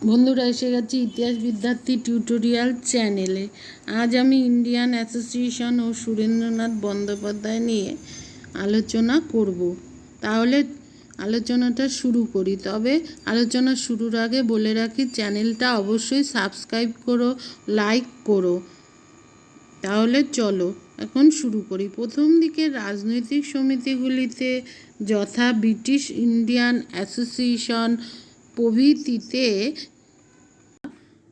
বন্ধুরা, এসে গেছি ইতিহাস বিদ্যার্থী টিউটোরিয়াল চ্যানেলে। আজ আমি ইন্ডিয়ান অ্যাসোসিয়েশন ও সুরেন্দ্রনাথ বন্দ্যোপাধ্যায় নিয়ে আলোচনা করব। তাহলে আলোচনাটা শুরু করি। তবে আলোচনা শুরুর আগে বলে রাখি, চ্যানেলটা অবশ্যই সাবস্ক্রাইব করো, লাইক করো। তাহলে চলো এখন শুরু করি। প্রথম দিকে রাজনৈতিক সমিতিগুলিতে যথা ব্রিটিশ ইন্ডিয়ান অ্যাসোসিয়েশন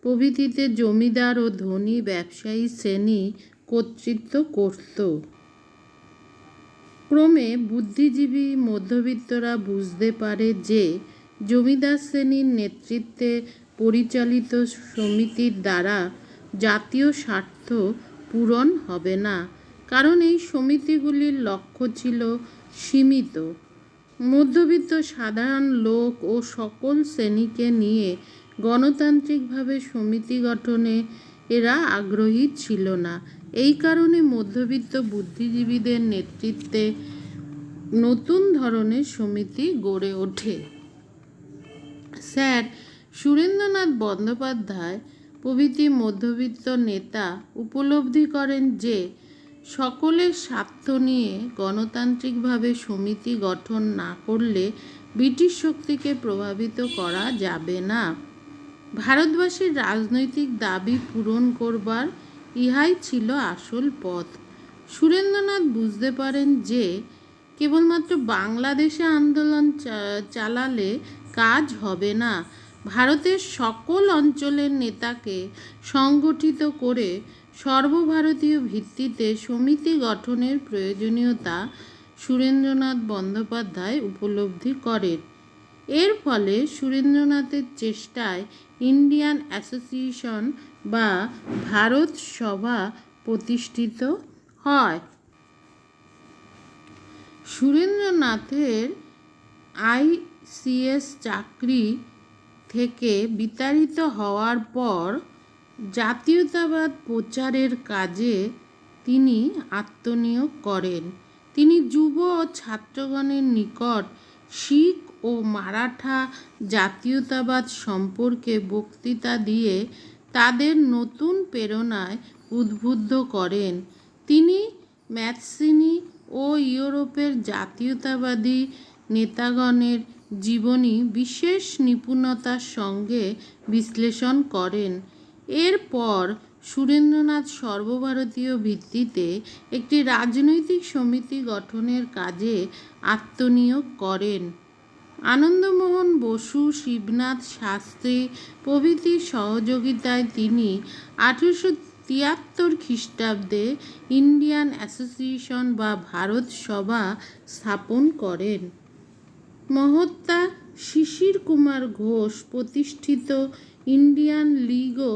প্রভৃতিতে জমিদার ও ধনী ব্যবসায়ী শ্রেণী কর্তৃত্ব করত। ক্রমে বুদ্ধিজীবী মধ্যবিত্তরা বুঝতে পারে যে জমিদার শ্রেণীর নেতৃত্বে পরিচালিত সমিতির দ্বারা জাতীয় স্বার্থ পূরণ হবে না, কারণ এই সমিতিগুলির লক্ষ্য ছিল সীমিত। মধ্যবিত্ত সাধারণ লোক ও সকল শ্রেণীকে নিয়ে গণতান্ত্রিকভাবে সমিতি গঠনে এরা আগ্রহী ছিল না। এই কারণে মধ্যবিত্ত বুদ্ধিজীবীদের নেতৃত্বে নতুন ধরনের সমিতি গড়ে ওঠে। স্যার সুরেন্দ্রনাথ বন্দ্যোপাধ্যায় প্রভৃতি মধ্যবিত্ত নেতা উপলব্ধি করেন যে সকলের স্বার্থ নিয়ে গণতান্ত্রিকভাবে সমিতি গঠন না করলে ব্রিটিশ শক্তিকে প্রভাবিত করা যাবে না। ভারতবাসীর রাজনৈতিক দাবি পূরণ করবার ইহাই ছিল আসল পথ। সুরেন্দ্রনাথ বুঝতে পারেন যে কেবলমাত্র বাংলাদেশে আন্দোলন চালালে কাজ হবে না। ভারতের সকল অঞ্চলের নেতাকে সংগঠিত করে সর্বভারতীয় ভিত্তিতে সমিতি গঠনের প্রয়োজনীয়তা সুরেন্দ্রনাথ বন্দ্যোপাধ্যায় উপলব্ধি করেন। এর ফলে সুরেন্দ্রনাথের চেষ্টায় ইন্ডিয়ান অ্যাসোসিয়েশন বা ভারত সভা প্রতিষ্ঠিত হয়। সুরেন্দ্রনাথের আইসিএস চাকরি থেকে বিতাড়িত হওয়ার পর জাতীয়তাবাদ প্রচারের কাজে তিনি আত্মনিয়োগ করেন। তিনি যুব ও ছাত্রগণের নিকট শিখ ও মারাঠা জাতীয়তাবাদ সম্পর্কে বক্তৃতা দিয়ে তাদের নতুন প্রেরণায় উদ্বুদ্ধ করেন। তিনি ম্যাথসিনি ও ইউরোপের জাতীয়তাবাদী নেতাগণের জীবনী বিশেষ নিপুণতার সঙ্গে বিশ্লেষণ করেন। এরপর সুরেন্দ্রনাথ সর্বভারতীয় ভিত্তিতে একটি রাজনৈতিক সমিতি গঠনের কাজে আত্মনিয়োগ করেন। আনন্দমোহন বসু, শিবনাথ শাস্ত্রী প্রভৃতির সহযোগিতায় তিনি 1873 খ্রিস্টাব্দে ইন্ডিয়ান অ্যাসোসিয়েশন বা ভারত সভা স্থাপন করেন। মহাত্মা শিশির কুমার ঘোষ প্রতিষ্ঠিত ইন্ডিয়ান লীগও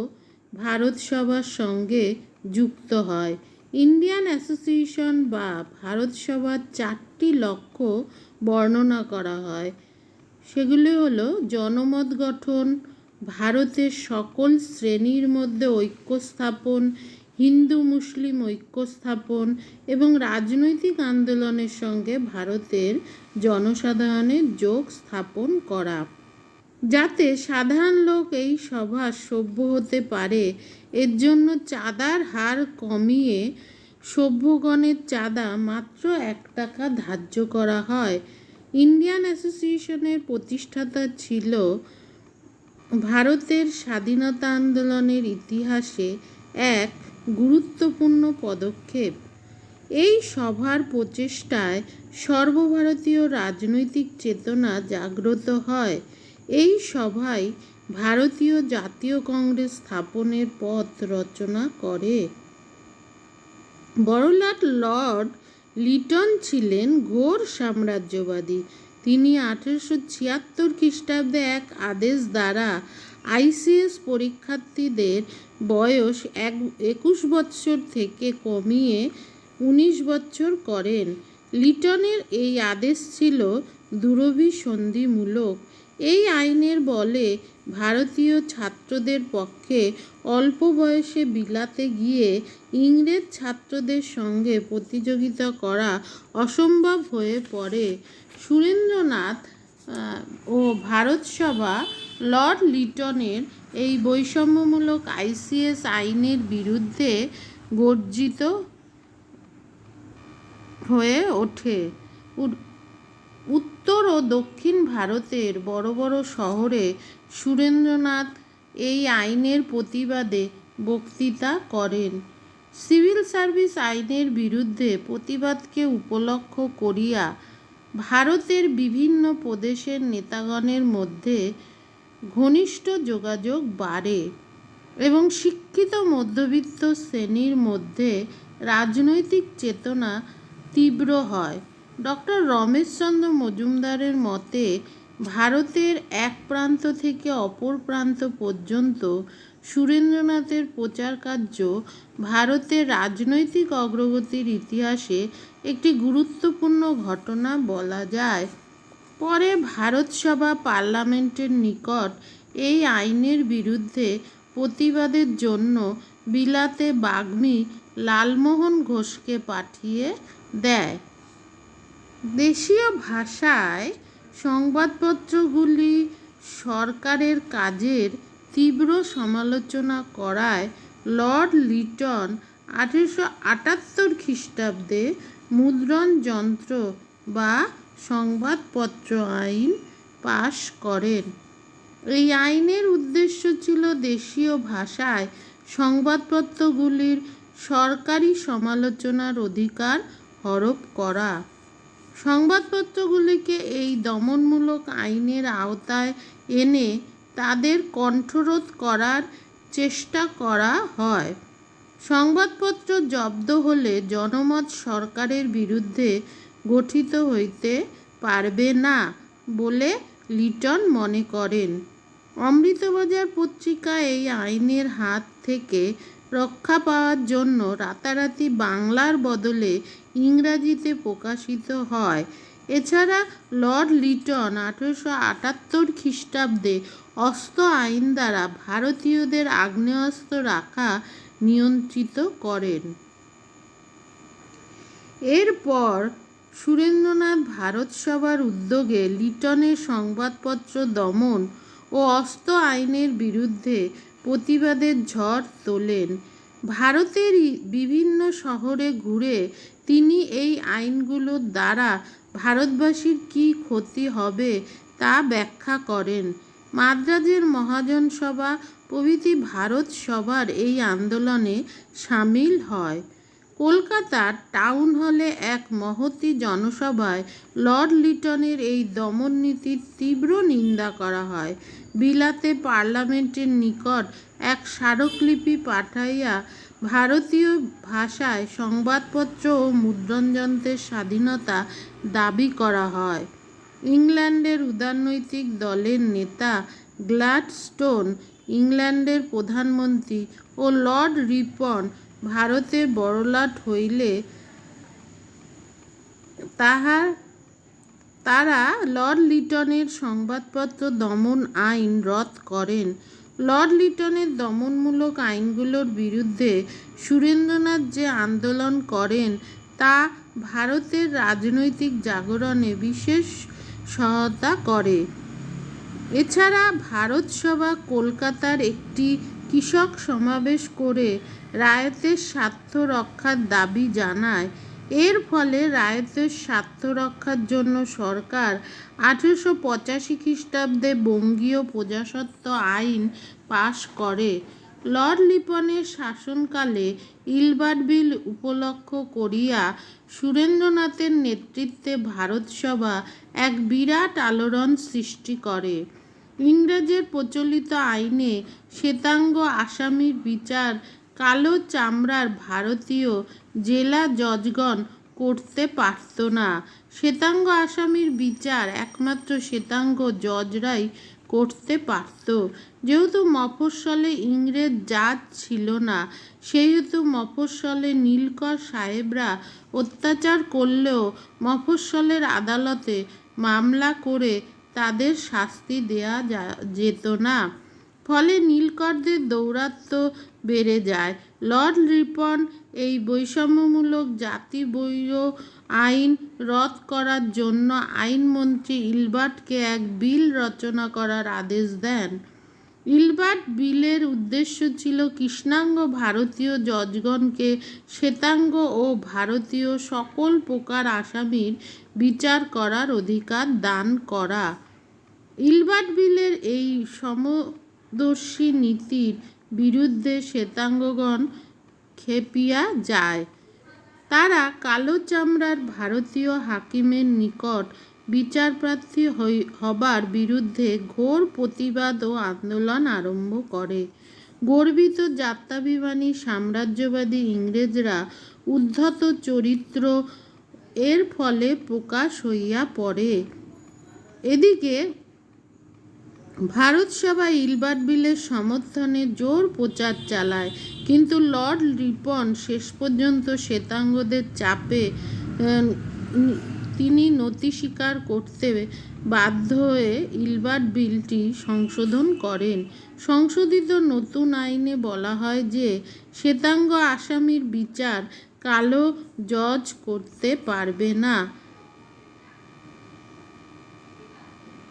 ভারত সভার সঙ্গে যুক্ত হয়। ইন্ডিয়ান অ্যাসোসিয়েশন বা ভারত সভার 4টি লক্ষ্য বর্ণনা করা হয়। সেগুলি হলো জনমত গঠন, ভারতের সকল শ্রেণীর মধ্যে ঐক্য স্থাপন, হিন্দু মুসলিম ঐক্য স্থাপন এবং রাজনৈতিক আন্দোলনের সঙ্গে ভারতের জনসাধারণের যোগ স্থাপন করা। যাতে সাধারণ লোক এই সভা সভ্য হতে পারে, এর জন্য চাঁদার হার কমিয়ে সভ্যগণের চাঁদা মাত্র 1 টাকা ধার্য করা হয়। ইন্ডিয়ান অ্যাসোসিয়েশনের প্রতিষ্ঠাতা ছিল ভারতের স্বাধীনতা আন্দোলনের ইতিহাসে এক গুরুত্বপূর্ণ পদক্ষেপ। এই সভার প্রচেষ্টায় সর্বভারতীয় রাজনৈতিক চেতনা জাগ্রত হয়। এই সভায় ভারতীয় জাতীয় কংগ্রেস স্থাপনের পথ রচনা করে। বড়লাট লর্ড লিটন ছিলেন ঘোর সাম্রাজ্যবাদী। তিনি 1876 খ্রিস্টাব্দে এক আদেশ দ্বারা আইসিএস পরীক্ষার্থীদের বয়স 21 বৎসর থেকে কমিয়ে 19 বৎসর করেন। লিটনের এই আদেশ ছিল দুরভিসন্ধিমূলক। এই আইনের বলে ভারতীয় ছাত্রদের পক্ষে অল্প বয়সে বিলাতে গিয়ে ইংরেজ ছাত্রদের সঙ্গে প্রতিযোগিতা করা অসম্ভব হয়ে পড়ে। সুরেন্দ্রনাথ ও ভারতসভা লর্ড লিটনের এই বৈষম্যমূলক আইসিএস আইনের বিরুদ্ধে গর্জিত হয়ে ওঠে। উত্তর ও দক্ষিণ ভারতের বড় বড় শহরে সুরেন্দ্রনাথ এই আইনের প্রতিবাদে বক্তৃতা করেন। সিভিল সার্ভিস আইনের বিরুদ্ধে প্রতিবাদকে উপলক্ষ করিয়া ভারতের বিভিন্ন প্রদেশের নেতাগণের মধ্যে ঘনিষ্ঠ যোগাযোগ বাড়ে এবং শিক্ষিত মধ্যবিত্ত শ্রেণীর মধ্যে রাজনৈতিক চেতনা তীব্র হয়। ডক্টর রমেশচন্দ্র মজুমদারের মতে ভারতের এক প্রান্ত থেকে অপর প্রান্ত পর্যন্ত সুরেন্দ্রনাথের প্রচার কার্য ভারতের রাজনৈতিক অগ্রগতির ইতিহাসে একটি গুরুত্বপূর্ণ ঘটনা বলা যায়। পরে ভারতসভা পার্লামেন্টের নিকট এই আইনের বিরুদ্ধে প্রতিবাদের জন্য বিলাতে বাগ্মী লালমোহন ঘোষকে পাঠিয়ে দেয়। দেশীয় ভাষায় সংবাদপত্রগুলি সরকারের কাজের তীব্র সমালোচনা করায় লর্ড লিটন 1878 খ্রিস্টাব্দে মুদ্রণ যন্ত্র বা সংবাদপত্র আইন পাশ করেন। এই আইনের উদ্দেশ্য ছিল দেশীয় ভাষায় সংবাদপত্রগুলির সরকারি সমালোচনার অধিকার হরপ করা। সংবাদপত্রগুলিকে এই দমনমূলক আইনের আওতায় এনে তাদের কণ্ঠরোধ করার চেষ্টা করা হয়। সংবাদপত্র জব্দ হলে জনমত সরকারের বিরুদ্ধে গঠিত হইতে পারবে না বলে লিটন মনে করেন। অমৃতবাজার পত্রিকা এই আইনের হাত থেকে রক্ষা পাওয়ার জন্য রাতারাতি বাংলার বদলে ইংরাজিতে প্রকাশিত হয়। এছাড়া লর্ড লিটন 1878 খ্রিস্টাব্দে অস্ত্র আইন দ্বারা ভারতীয়দের আগ্নেয়াস্ত্র রাখা নিয়ন্ত্রিত করেন। এরপর সুরেন্দ্রনাথ ভারতসভার উদ্যোগে লিটনের সংবাদপত্র দমন ও অস্ত্র আইনের বিরুদ্ধে প্রতিবাদের ঝড় তোলেন। ভারতের বিভিন্ন শহরে ঘুরে তিনি এই আইনগুলোর দ্বারা ভারতবাসীর কী ক্ষতি হবে তা ব্যাখ্যা করেন। মাদ্রাজের মহাজন সভা প্রভৃতি ভারত সভার এই আন্দোলনে সামিল হয়। কলকাতার টাউন হলে এক মহতী জনসভায় লর্ড লিটনের এই দমন নীতির তীব্র নিন্দা করা হয়। বিলাতে পার্লামেন্টের নিকট এক স্মারকলিপি পাঠাইয়া ভারতীয় ভাষায় সংবাদপত্র ও মুদ্রণযন্ত্রের স্বাধীনতা দাবি করা হয়। ইংল্যান্ডের উদারনৈতিক দলের নেতা গ্ল্যাডস্টোন, ইংল্যান্ডের প্রধানমন্ত্রী ও লর্ড রিপন ভারতের বড়লাট হইলে তারা লর্ড লিটনের সংবাদপত্র দমন আইন রদ করেন। লর্ড লিটনের দমনমূলক আইনগুলোর বিরুদ্ধে সুরেন্দ্রনাথ যে আন্দোলন করেন তা ভারতের রাজনৈতিক জাগরণে বিশেষ সহায়তা করে। এছাড়া ভারতসভা কলকাতার একটি কৃষক সমাবেশ করে রায়তের স্বার্থ রক্ষার দাবি জানায়। এর ফলে রায়তের স্বার্থ রক্ষার জন্য সরকার 1885 খ্রিস্টাব্দে বঙ্গীয় প্রজাস্বত্ব আইন পাশ করে। লর্ড লিটনের শাসনকালে ইলবার্ট বিল উপলক্ষ করিয়া সুরেন্দ্রনাথের নেতৃত্বে ভারতসভা এক বিরাট আলোড়ন সৃষ্টি করে। ইংরেজের প্রচলিত আইনে শ্বেতাঙ্গ আসামির বিচার কালো চামড়ার ভারতীয় জেলা জজগণ করতে পারত না। শ্বেতাঙ্গ আসামির বিচার একমাত্র শ্বেতাঙ্গ জজরাই করতে পারত। যেহেতু মফস্বলে ইংরেজ জাজ ছিল না, সেহেতু মফস্বলে নীলকর সাহেবরা অত্যাচার করলেও মফস্বলের আদালতে মামলা করে তাদের শাস্তি দেয়া যেত না। ফলে নীলকরদের দৌরাত্ম্য বেড়ে যায়। লর্ড রিপন এই বৈষম্যমূলক জাতি বৈর আইন রদ করার জন্য আইনমন্ত্রী ইলবার্টকে এক বিল রচনা করার আদেশ দেন। ইলবার্ট বিলের উদ্দেশ্য ছিল কৃষ্ণাঙ্গ ভারতীয় জজগণকে শ্বেতাঙ্গ ও ভারতীয় সকল প্রকার আসামির বিচার করার অধিকার দান করা। ইলবার্ট বিলের এই সমদর্শী নীতির বিরুদ্ধে শ্বেতাঙ্গগণ খেপিয়া যায়। তারা কালো চামড়ার ভারতীয় হাকিমের নিকট বিচারপ্রার্থী হবার বিরুদ্ধে ঘোর প্রতিবাদ ও আন্দোলন আরম্ভ করে। গর্বিত জাত্যাভিমানী সাম্রাজ্যবাদী ইংরেজরা উদ্ধত চরিত্র এর ফলে প্রকাশ হইয়া পড়ে। এদিকে ভারত সভা ইলবার্ট বিলের সমর্থনে জোর প্রচার চালায়, কিন্তু লর্ড রিপন শেষ পর্যন্ত শ্বেতাঙ্গদের চাপে তিনি নতি স্বীকার করতে বাধ্য হয়ে ইলবার্ট বিলটি সংশোধন করেন। সংশোধিত নতুন আইনে বলা হয় যে শ্বেতাঙ্গ আসামির বিচার কালো জজ করতে পারবে না।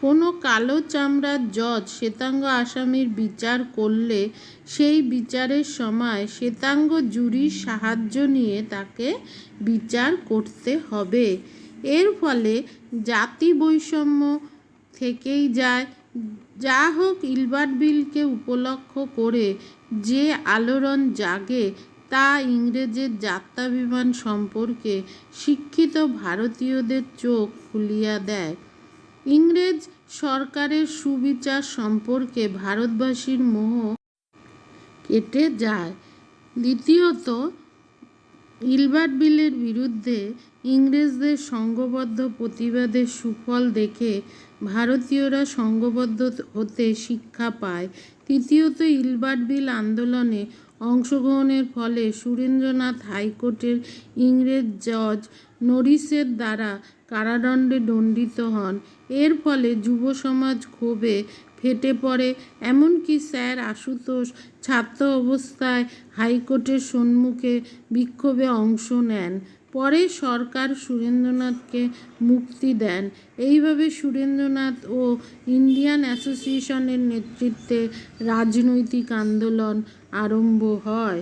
কোনো কালো চামড়ার জজ শ্বেতাঙ্গ আসামির বিচার করলে সেই বিচারের সময় শ্বেতাঙ্গ জুরির সাহায্য নিয়ে তাকে বিচার করতে হবে। এর ফলে জাতি বৈষম্য থেকেই যায়। যা হোক, ইলবার্ট বিলকে উপলক্ষ করে যে আলোড়ন জাগে তা ইংরেজের জাত্যাভিমান সম্পর্কে শিক্ষিত ভারতীয়দের চোখ খুলিয়া দেয়। ইংরেজ সরকারের সুবিচার সম্পর্কে ভারতবাসীর মোহ কেটে যায়। দ্বিতীয়ত, ইলবার্ট বিলের বিরুদ্ধে ইংরেজদের সংঘবদ্ধ প্রতিবাদের সুফল দেখে ভারতীয়রা সংঘবদ্ধ হতে শিক্ষা পায়। তৃতীয়ত, ইলবার্ট বিল আন্দোলনে অংশগ্রহণের ফলে সুরেন্দ্রনাথ হাইকোর্টের ইংরেজ জজ নরিসের দ্বারা কারাদণ্ডে দণ্ডিত হন। এর ফলে যুব সমাজ ক্ষোভে ফেটে পড়ে। এমনকি স্যার আশুতোষ ছাত্র অবস্থায় হাইকোর্টের সম্মুখে বিক্ষোভে অংশ নেন। পরে সরকার সুরেন্দ্রনাথকে মুক্তি দেন। এইভাবে সুরেন্দ্রনাথ ও ইন্ডিয়ান অ্যাসোসিয়েশনের নেতৃত্বে রাজনৈতিক আন্দোলন আরম্ভ হয়।